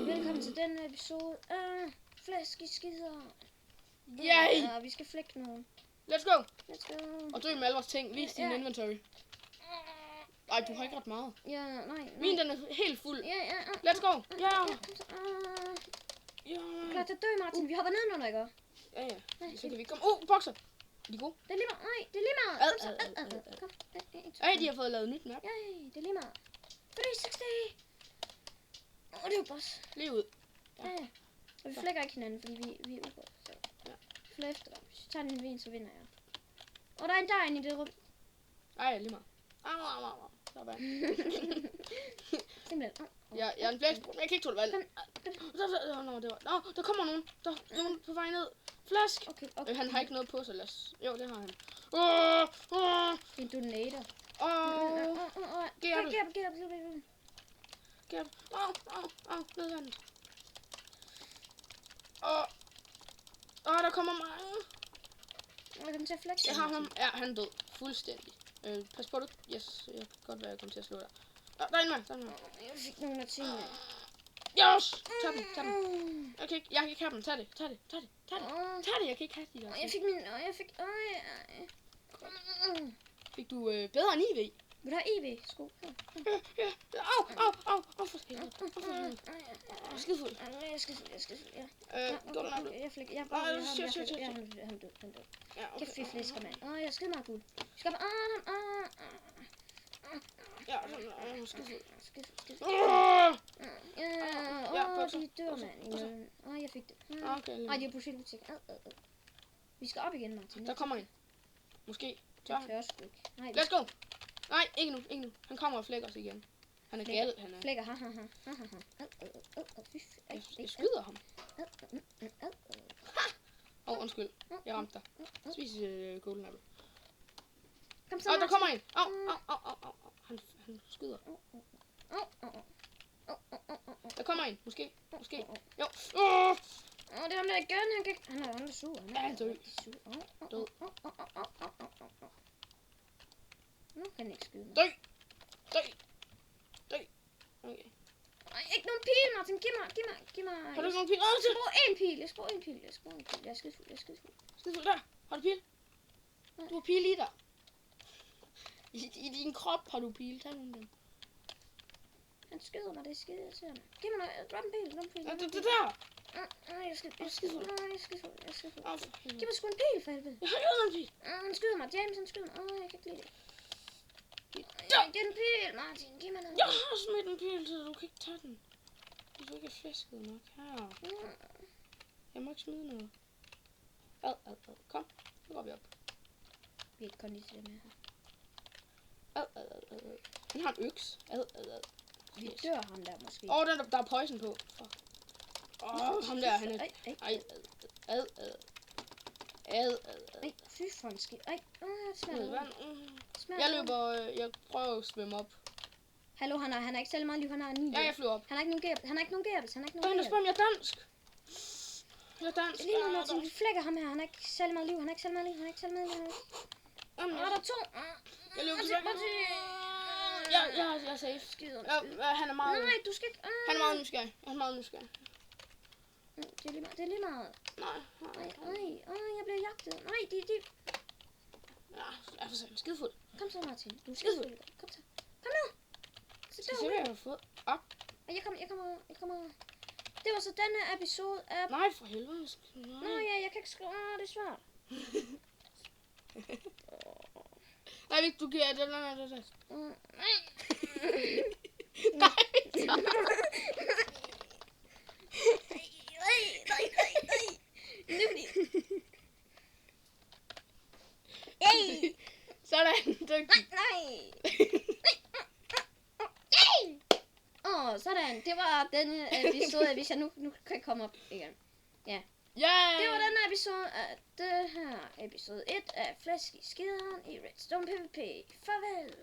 Velkommen til denne episode af Flæskeskider. Yay! Og vi skal flække nogen. Let's go! Let's go. Og dø med alle vores ting. Vis din inventory. Ej, du har ikke ret meget. Ja, nej. Min, den er helt fuld. Ja. Let's go! Ja! Klar til at dø, Martin. Vi hopper nedenunder, ikke? Ja. Så kan vi komme. Bokser! Er de gode? Det er lige meget. Nej, det er lige meget. Kom. Ej, de har fået lavet nyt map. Yay, det er lige meget. 360! Det er jo boss. Lige ud. Ja. Og vi flækker ikke hinanden, fordi vi er ubåd. Så vi flækker efter dig. Hvis jeg tager den vin, så vinder jeg. Og der er en derinde i det rum. Ej, lige meget. Au. Så bare. Simpelthen. Jeg er en blæksprut, men jeg kan ikke tåle vand. Der kommer nogen. Der er nogen på vej ned. Flask! Okay. Han har ikke noget på sig, lad os. Jo, det har han. En donator. Gæb. Ned vandet. Der kommer mange. Jeg kommer til at flække. Jeg har ham. Ja, han er død. Fuldstændig. Pas på det. Yes, jeg kan godt være, jeg kommer til at slå dig. Der er en mand. Jeg fik nogle af tingene. Yes! Tag dem. Jeg kan ikke have dem. Tag det. Jeg kan ikke have de der. Jeg fik min... Fik du bedre end IV? Vil du have IV-sko? Ja. Au, for helvede. Skidefuld. Jeg skal fuld, ja. Jeg flækker. Jeg er død. Kæft, vi flæsker, mand. Jeg skal meget guld. Skal Skidefuld. De dør, mand. Jeg fik det. Nej, de er på filmbutik. Vi skal op igen, Martin. Der kommer en. Måske. Jeg tør sgu ikke. Let's go. Nej, ikke nu. Han kommer og flækker os igen. Han er gal, han er. Flækker, Jeg skyder ham. Undskyld. Jeg ramte dig. Spis golden apple. Kom så, der kommer en. Han skyder. Der kommer en. Måske. Jo. Det er ham der igen. Han er sur. Han er død. Død. Nu kan han ikke skyde mig. Dø. Okay. Ikke nogen pil, Martin. Giv mig. Har du ikke nogen pil? Jeg skal bruge en pil. Jeg er skidefuld. Skidefuld der. Har du pil? Du har pil i dig. I din krop har du pil. Tag nogle dem. Han skyder mig, det er skide irriterende. Giv mig noget. Drop en pil. Det der. Jeg skal fuld. Giv mig sgu en pil, for helvede. Jeg har ikke noget pil. Han skyder mig. James, han skyder mig. Jeg kan ikke lide det. Giv en pil, Martin. Giv mig noget. Jeg har smidt en pil, så du kan ikke tage den. Du ikke er flæsket nok her. Jeg må ikke smide noget. Kom, nu går vi op. Vi er ikke kun lige til det med her. Han har en øks. Vi dør ham der måske. Der er poison på. Ham der, han er... Ej, fy for en skid. Ej, smager Jeg prøver at svømme op. Hallo, han har ikke særlig meget liv, han har 9. Ja, jeg flyver op. Han har ikke nogen gerbis, Der spørger om jeg er dansk. Jeg er dansk. Lige nu, Martin, vi flækker ham her, han har ikke særlig meget liv, der er 2. Jeg løber tilbage. Jeg er safe. Han er meget... Nej, du skal ikke... Han er meget nysgerrig. Det er lige meget. Nej, jeg bliver jagtet. Nej, de... Ja, jeg er for sent. Skidefuld. Kom så, Martin. Du er skidefuld. Kom nu. Så se, hvad jeg har fået. Op. Jeg kommer. Det var så denne episode af... Nej, for helvede. Jeg kan ikke skrive. Det er svært. Nej, du giver det. Nej. Sådan, dygtig. Nej. Sådan. Det var denne episode, hvis jeg nu kan komme op igen. Ja. Det var denne episode af det her episode 1 af Flæskeskideren i Redstone PvP. Farvel.